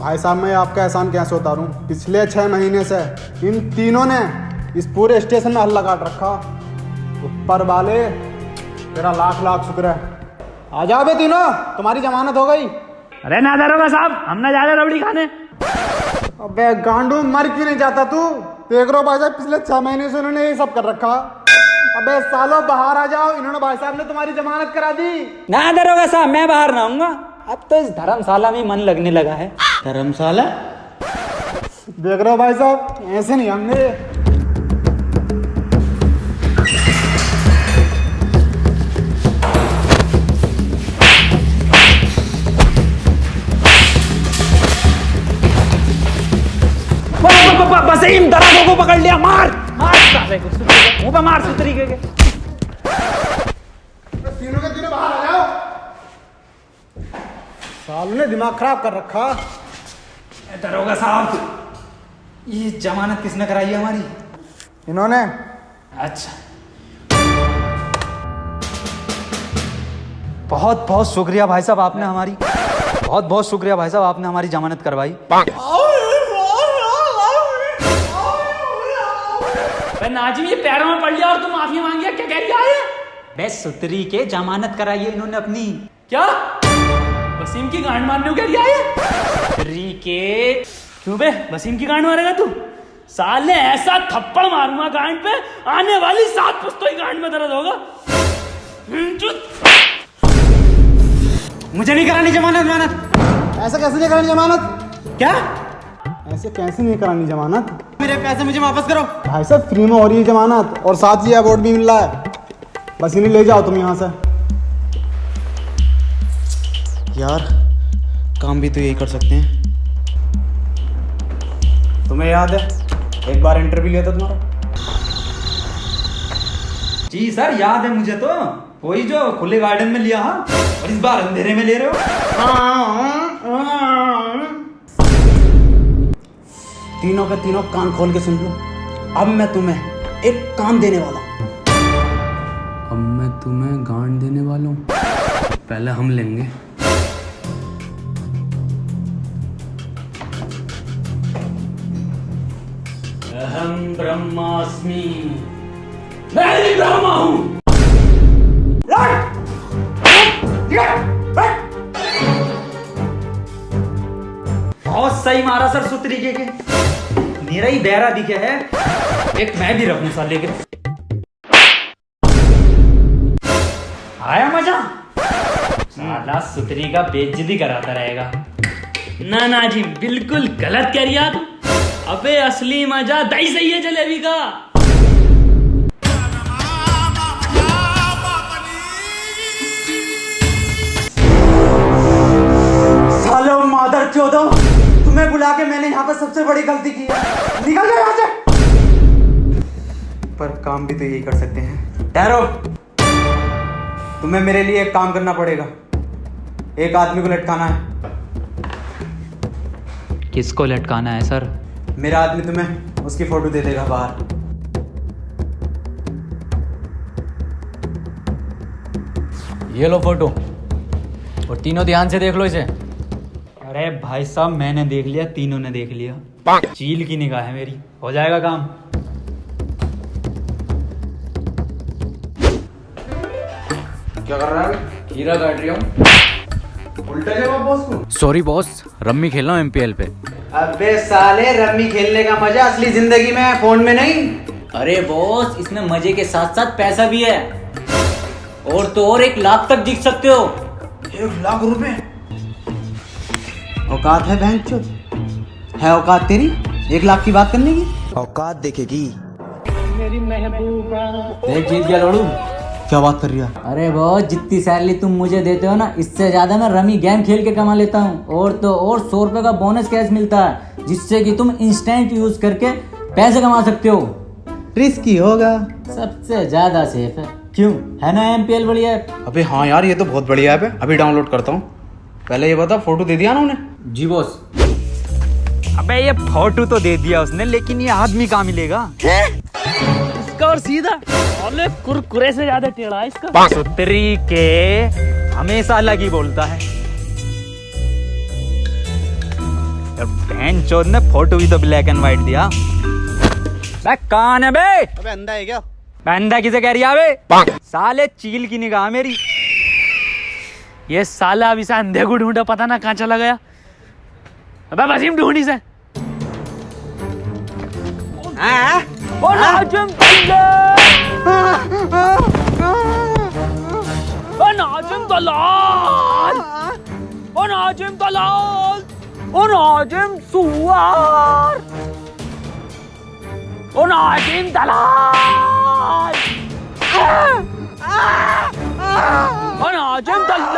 भाई साहब मैं आपका एहसान कैसे उतारूं? पिछले 6 महीने से इन तीनों ने इस पूरे स्टेशन में हल्ला काट रखा। ऊपर वाले तेरा लाख लाख शुक्र है। आ जाओ बे तीनों, तुम्हारी जमानत हो गई। अरे ना दरोगा साहब, हम ना जा रहे रबड़ी खाने। अबे गांडू, मर क्यों नहीं जाता तू? देख रहे हो भाई साहब, पिछले 6 महीने से उन्होंने ये सब कर रखा। अबे सालों बाहर आ जाओ, इन्होंने भाई साहब ने तुम्हारी जमानत करा दी। ना दरोगा साहब, मैं बाहर ना आऊंगा। अब तो इस धर्मशाला में मन लगने लगा है। धर्मशाला? देख रहे हो भाई साहब, ऐसे नहीं हमने। वसीम, दरोगा को पकड़ लिया। मार मार साले को, मुंह पे मार सुतरी के। तीनों के तीनों बाहर आ जाओ। सालों ने दिमाग खराब कर रखा। दरोगा साहब, ये जमानत किसने कराई है हमारी? इन्होंने। अच्छा, बहुत बहुत शुक्रिया भाई साहब, आपने हमारी बहुत बहुत शुक्रिया भाई साहब, आपने हमारी जमानत करवाई। नाजिम, ये पैरों में पड़ लिया और तुम माफी मांगी, क्या कह रही है? बस सुतरी के जमानत कराई है इन्होंने अपनी। क्या वसीम की गांड मारने को कह रही है? सुतरी के क्यों बे, वसीम की गांड मारेगा तू? साले ऐसा थप्पड़ मारूंगा गांड पे, आने वाली 7 पुश्तों की गांड में दर्द होगा। मुझे नहीं करानी जमानत। ऐसे कैसे नहीं करानी जमानत? क्या? ऐसे कैसे नहीं करानी जमानत? मेरे पैसे मुझे वापस करो। भाई साहब फ्री में हो रही है जमानत, और साथ ही अवार्ड भी मिल रहा है। बस इन्हें ले जाओ तुम यहाँ से। यार, काम भी तो यही कर सकते हैं। तुम्हें याद है एक बार इंटरव्यू लिया था तुम्हारा? जी सर, याद है मुझे। तो वही जो खुले गार्डन में लिया, हाँ, और इस बार अंधेरे में ले रहे हो। तीनों के तीनों कान खोल के सुन लो। अब मैं तुम्हें एक काम देने वाला हूं। अब मैं तुम्हें गांड देने वाला हूँ। पहले हम लेंगे। अहम ब्रह्मास्मि, मैं ही ब्रह्मा हूँ। बहुत सही मारा सर, सुतरी के। मेरा ही बहरा दिखे है, एक मैं भी रखूं साले के। आया मजा? साला सुतरी का बेइज्जती कराता रहेगा। ना ना जी, बिल्कुल गलत कह रही आप। अबे असली मजा दही सही है जलेबी का। सालो मादर चोदो, तुम्हें बुला के मैंने यहाँ पर सबसे बड़ी गलती की है। निकल जाओ यहाँ से। पर काम भी तो यही कर सकते हैं। ठहरो, तुम्हें मेरे लिए एक काम करना पड़ेगा। एक आदमी को लटकाना है। किसको लटकाना है सर? मेरा आदमी तुम्हें उसकी फोटो दे देगा बाहर। ये लो फोटो, और तीनों ध्यान से देख लो इसे। अरे भाई साहब, मैंने देख लिया, तीनों ने देख लिया। चील की निगाह है मेरी, हो जाएगा काम। क्या कर रहा है? खीरा काट रही हूँ। उल्टा जवाब बॉस को। सॉरी बॉस, रम्मी खेल रहा हूँ MPL पे। अबे साले, रम्मी खेलने का मजा असली जिंदगी में है, फोन में नहीं। अरे बॉस, इसमें मजे के साथ साथ पैसा भी है, और तो और 1 लाख तक जीत सकते हो। 1 लाख रुपए? औकात है भैंचोद? है औकात तेरी 1 लाख की बात करने की? औकात देखेगी। देख, जीत गया लोड़ू। क्या बात कर रही है? अरे बॉस, जितनी सैलरी तुम मुझे देते हो ना, इससे ज्यादा मैं रमी गेम खेल के कमा लेता हूँ। और तो और 100 रुपए का बोनस कैश मिलता है, जिससे कि तुम इंस्टेंट यूज करके पैसे कमा सकते हो। रिस्की होगा। सबसे ज्यादा सेफ है, क्यों? है ना MPL बढ़िया ऐप? अबे हाँ यार, ये तो बहुत बढ़िया ऐप है। अभी डाउनलोड करता हूँ। पहले ये बता, फोटो दे दिया ना उन्हें? जी बॉस। अबे ये फोटो तो दे दिया उसने, लेकिन ये आदमी कहाँ मिलेगा? इसका और सीधा और कुरकुरे से ज्यादा टेढ़ा है इसका। सुतरी के हमेशा अलग ही बोलता है। बहन चोद ने फोटो भी तो ब्लैक एंड व्हाइट दिया। बे कौन है बे? अबे अंधा है क्या? बंदा किसे कह रही है बे? साले चील की निगाह मेरी। ये साला अभी से अंधे को ढूंढा, पता ना कहाँ चला गया। अबे वसीम ढूंढी से। ओ नाजिम दलाल, ओ नाजिम दलाल, ओ नाजिम दलाल, ओ नाजिम सुअर, ओ नाजिम दलाल, ओ नाजिम दलाल,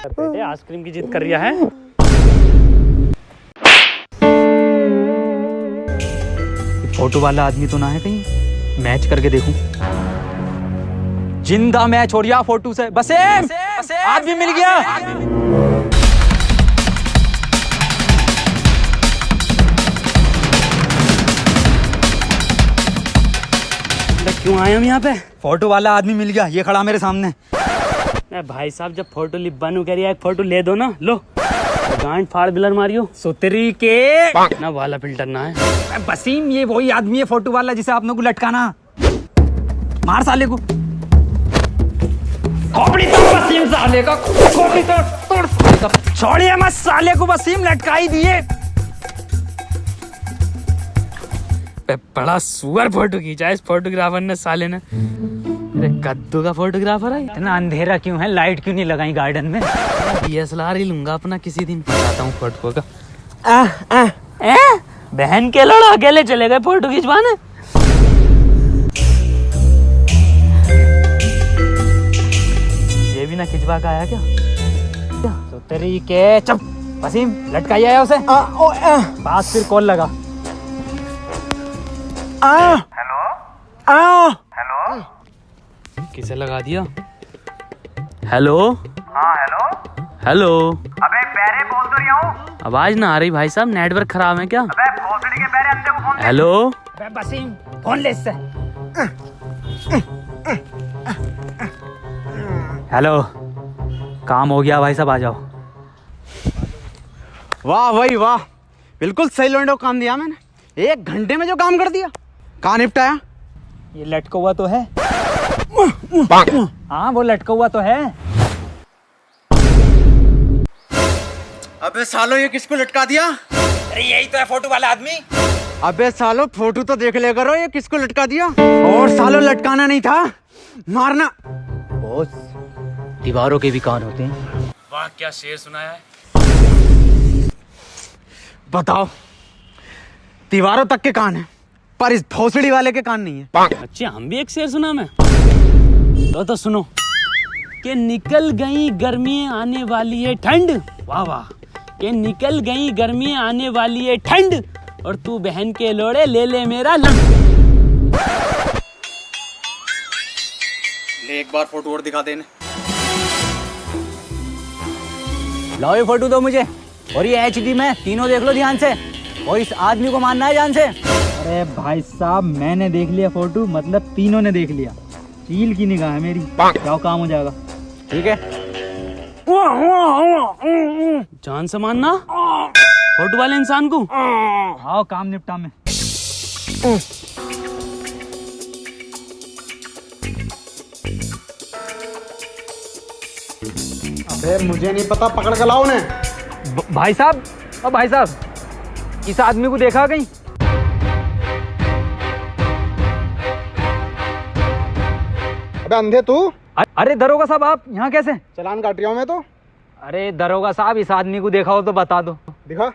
बेटे आइसक्रीम की जिद कर रहा है। फोटो वाला आदमी तो ना है कहीं? मैच करके देखूं। जिंदा मैच हो रहा फोटो से। बसेम आदमी मिल गया। क्यों आए हम यहाँ पे? फोटो वाला आदमी मिल गया, ये खड़ा मेरे सामने। भाई साहब जब फोटो लिब्बानू कह रही है, एक फोटो ले दो ना। लो गांड फाड़ बिलर मारियो सुतरी के ना, वाला फिल्टर ना है। बसीम ये वही आदमी है फोटो वाला जिसे आपने को लटकाना। मार साले को। खोपड़ी तो बसीम साले का, खोपड़ी तो तोड़ साले का। छोड़िए मत साले को, बसीम लटका ही दिए। बड़ा सुअर फोटो खींचा इस फोटोग्राफर ने, साले ने। अरे कद्दू का फोटोग्राफर है। इतना अंधेरा क्यों है? लाइट क्यों नहीं लगाई गार्डन में? DSLR ही लूंगा अपना किसी दिन, बताता हूँ फोटो का। बहन के लड़ा अकेले चले गए फोटो खिंचवाने। ये भी ना खिंचवा का आया क्या? तो तेरी के चुप वसीम, लटकाई आया उसे। पास फिर कॉल लगा। किसे लगा दिया? हेलो। हाँ हेलो। हेलो। अबे पैरे बोल तो रही हूँ। आवाज ना आ रही भाई साहब, नेटवर्क खराब है क्या? अबे भोसड़ी के पैरे अंधे को फोन दे। हेलो। बसीम फोन ले इससे। हेलो, काम हो गया भाई साहब, आ जाओ। वाह भाई वाह, बिल्कुल सही लोंडो काम दिया मैंने। 1 घंटे में जो काम कर दिया। कहाँ निपटाया? ये लटका हुआ तो है। हाँ वो लटका हुआ तो है। अबे सालो ये किसको लटका दिया? अरे यही तो है फोटो वाला आदमी। अबे सालो फोटो तो देख ले करो, ये किसको लटका दिया? और सालो लटकाना नहीं था, मारना। बॉस, दीवारों के भी कान होते हैं। वाह क्या शेर सुनाया है। बताओ, दीवारों तक के कान है पर इस भोसड़ी वाले के कान नहीं है। अच्छा हम भी एक शेर सुना मैं तो सुनो कि निकल गई गर्मी आने वाली है ठंड। वाह वाह। कि निकल गई गर्मी आने वाली है ठंड, और तू बहन के लोड़े ले ले मेरा लंड। ले एक बार फोटो और दिखा देने। लाओ ये फोटो दो मुझे, और ये HD में तीनों देख लो ध्यान से, और इस आदमी को मानना है जान से। अरे भाई साहब मैंने देख लिया फोटो, मतलब तीनों ने देख लिया। चील की निगाह है मेरी, जाओ काम हो जाएगा। ठीक है? जान से मानना फोटो वाले इंसान को। आओ काम निपटा में। अबे मुझे नहीं पता, पकड़ के लाओ उन्हें। भाई साहब, ओ भाई साहब, इस आदमी को देखा कहीं? अबे अंधे तू, अरे दरोगा साहब आप यहाँ कैसे? चालान काट रहा हूँ मैं तो। अरे दरोगा साहब इस आदमी को देखा हो तो बता दो। दिखा।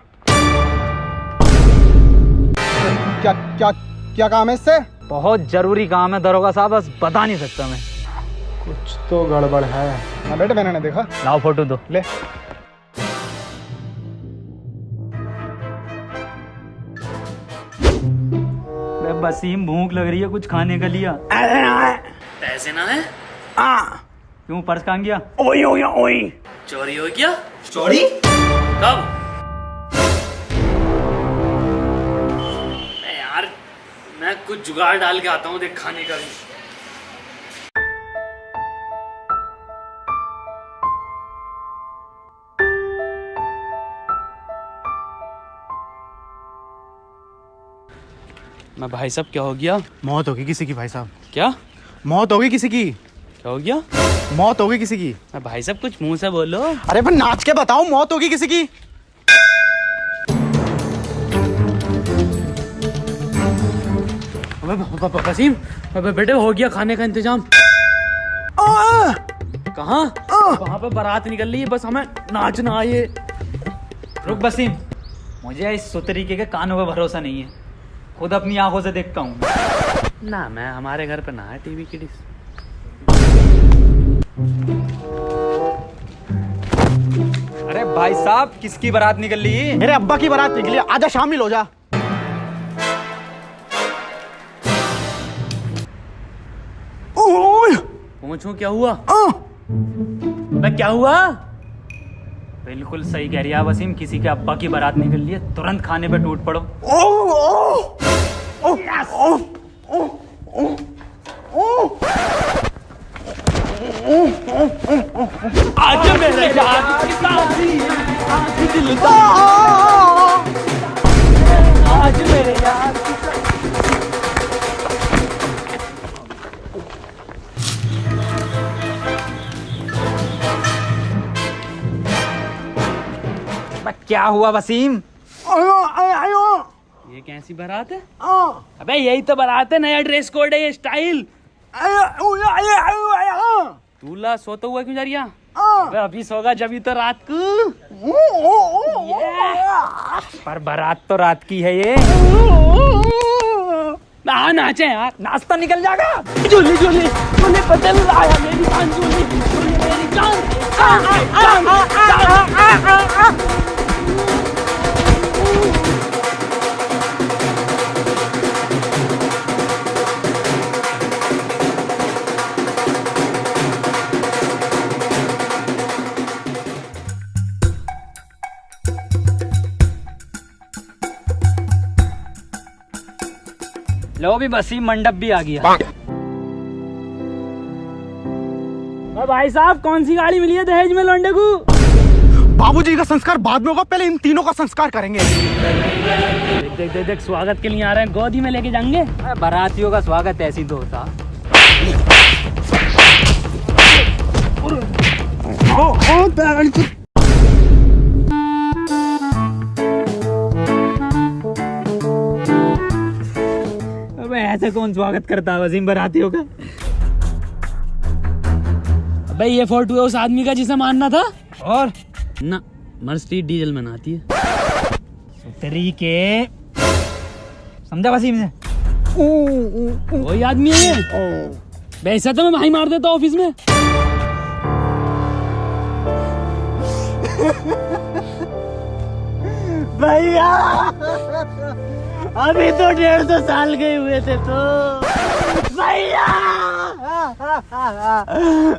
क्या क्या क्या काम है इससे? बहुत जरूरी काम है दरोगा साहब, बस बता नहीं सकता मैं। कुछ तो गड़बड़ है। हाँ बेटे मैंने नहीं देखा। लाओ फोटो दो। ले। बसीम भूख लग रही है, कुछ खाने का लिया। पैसे ना है? क्यों पर्स कहाँ गया? चोरी हो गया? चोरी कब? यार मैं कुछ जुगाड़ डाल के आता हूँ, देख खाने का भी। मैं भाई साहब क्या हो गया? मौत होगी किसी की भाई साहब, क्या मौत होगी किसी की, क्या हो गया? मौत होगी किसी की। मैं भाई साहब कुछ मुंह से बोलो। अरे पर नाच के बताओ, मौत होगी किसी की। वसीम, बेटे हो गया खाने का इंतजाम। कहाँ? वहाँ पे बारात निकल रही है, बस हमें नाचना आए। रुक वसीम, मुझे इस सुतरीके के कानों पे भरोसा नहीं है, खुद अपनी आंखों से देखता हूँ। ना मैं हमारे घर पे ना है टीवी की डिश। अरे भाई साहब, किसकी बारात निकल रही है? मेरे अब्बा की बारात निकली, आजा शामिल हो जा। पूछूं क्या हुआ? मैं क्या हुआ? बिल्कुल सही कह रही है वसीम, किसी के अब्बा की बारात निकल रही है, तुरंत खाने पे टूट पड़ो। आज मेरे यार की शादी, आज दिल का, आज मेरे यार की क्या हुआ वसीम? ये कैसी बारात है? अबे यही तो बारात है, नया ड्रेस कोड है, ये स्टाइल। तू ला सोता हुआ क्यों जा रही है? अबे अभी सोगा जब ही तो रात को। पर बारात तो रात की है ये। हाँ नाचे यार, नाश्ता निकल जाएगा। झूली झूली झूली बदल आया मेरी जान, झूली झूली मेरी जान, लो भी वसीम, मंडप भी आ गया। भाई साहब कौन सी गाड़ी मिली है दहेज में लौंडे को? बाबूजी का संस्कार बाद में होगा, पहले इन तीनों का संस्कार करेंगे। देख देख देख देख, स्वागत के लिए आ रहे हैं, गोदी में लेके जाएंगे। बारातियों का स्वागत ऐसी तो होता। अबे ऐसे कौन स्वागत करता है वसीम बारातियों का? अबे ये फोटो है उस आदमी का जिसे मारना था। और ना मर्सिडीज डीजल में आती है। तरीके समझा वसीम से? वही आदमी है ये। वैसे तो मैं भाई मार देता ऑफिस में। भैया अभी तो 150 साल के हुए थे तो। भैया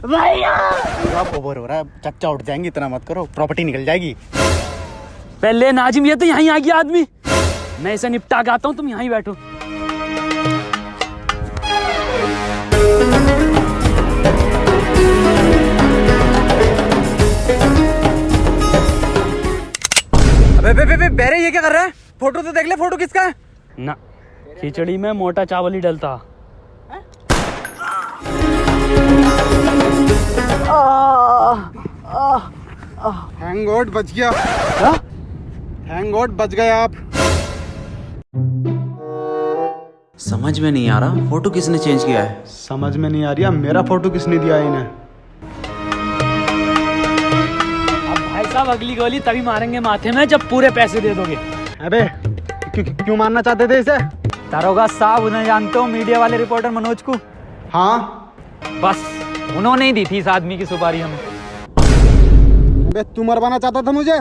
भैया अब ओवर हो रहा है, चच्चा उठ जाएंगे, इतना मत करो, प्रॉपर्टी निकल जाएगी। पहले नाजिम, ये तो यहीं आ गया आदमी, मैं इसे निपटा के आता हूँ, तुम यहीं बैठो। अबे बेरे, ये क्या कर रहा है? फोटो तो देख ले, फोटो किसका है? ना खिचड़ी में मोटा चावल ही डलता। थैंक गॉड बच गया। थैंक गॉड बच गए आप। समझ में नहीं आ रहा फोटो किसने चेंज किया है। समझ में नहीं आ रही है मेरा फोटो किसने दिया है इन्हें। अब भाई साहब अगली गोली तभी मारेंगे माथे में जब पूरे पैसे दे दोगे। अबे क्यों मारना चाहते थे इसे? दारोगा साहब, उन्हें जानते हो, मीडिया वाले रिपोर्टर मनोज को। हाँ बस उन्होंने ही दी थी इस आदमी की सुपारी हमें। अबे तू मरवाना चाहता था मुझे?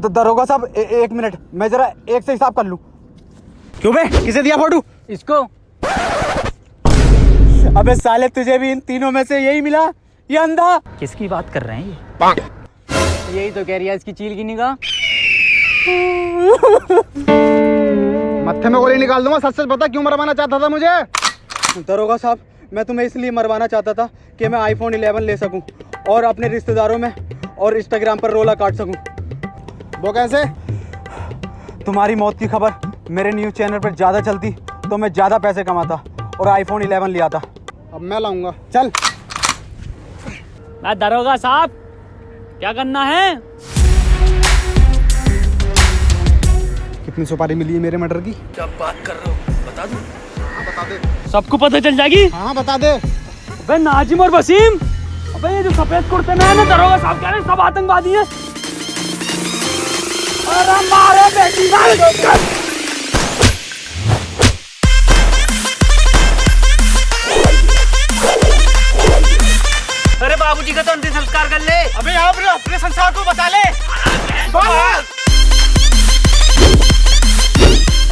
दरोगा साहब एक मिनट, मैं जरा एक से हिसाब कर लूं। क्यों बे, किसे दिया फोटो? इसको। अबे साले तुझे भी इन तीनों में से यही मिला, ये अंधा? किसकी बात कर रहे हैं ये? यही तो कह रही है इसकी चील की निगाह। मत्थे में गोली निकाल दूंगा, सच सच बता क्यों मरवाना चाहता था मुझे? दरोगा साहब, मैं तुम्हें इसलिए मरवाना चाहता था कि मैं iPhone 11 ले सकूं और अपने रिश्तेदारों में और इंस्टाग्राम पर रोला काट सकूं। वो कैसे? तुम्हारी मौत की खबर मेरे न्यूज़ चैनल पर ज़्यादा चलती तो मैं ज़्यादा पैसे कमाता और आईफोन 11 लिया था। अब मैं लाऊंगा, चल। दरोगा साहब, क्या करना है? कितनी सुपारी मिली है मेरे मर्डर की? क्या बात कर रहे हो, बता दूं? हाँ बता दे। सबको पता चल जाएगी। हाँ बता दे। अबे नाजिम और वसीम, अबे ये जो सफेद कुर्ते में है ना, दरोगा साहब कह रहे हैं सब आतंकवादी हैं। अरे मारे बेटी अरे बाबूजी का तो अंतिम संस्कार कर ले। अबे यहाँ पर अपने संसार को बचा ले।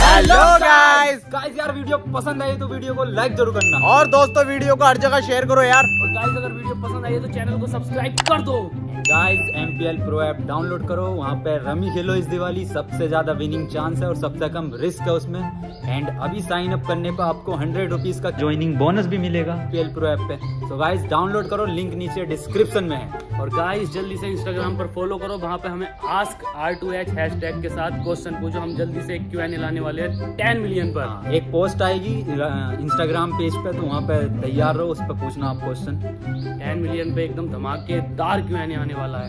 Hello guys. गाइस यार वीडियो पसंद आई तो वीडियो को लाइक जरूर करना, और दोस्तों वीडियो को हर जगह शेयर करो यार। और गाइस अगर वीडियो पसंद आई है तो चैनल को सब्सक्राइब कर दो। Guys MPL pro app download करो, वहाँ पे रमी खेलो इस दिवाली, सबसे ज्यादा विनिंग चांस है और सबसे कम रिस्क है उसमें। एंड अभी साइन अप करने पर आपको 100 रुपीज का ज्वाइनिंग बोनस भी मिलेगा MPL प्रो ऐप पे। तो गाइस डाउनलोड करो, लिंक नीचे डिस्क्रिप्शन में है। और गाइस जल्दी से इंस्टाग्राम पर फॉलो करो, वहाँ पे हमें आस्क R2H हैशटैग के साथ क्वेश्चन पूछो, हम जल्दी से एक Q&A लाने वाले हैं 10 मिलियन पर। एक पोस्ट आएगी इंस्टाग्राम पेज पे, तो वहाँ पे तैयार रहो, उस पर पूछना आप क्वेश्चन। 10 मिलियन पे एकदम धमाकेदार Q&A आने वाला है।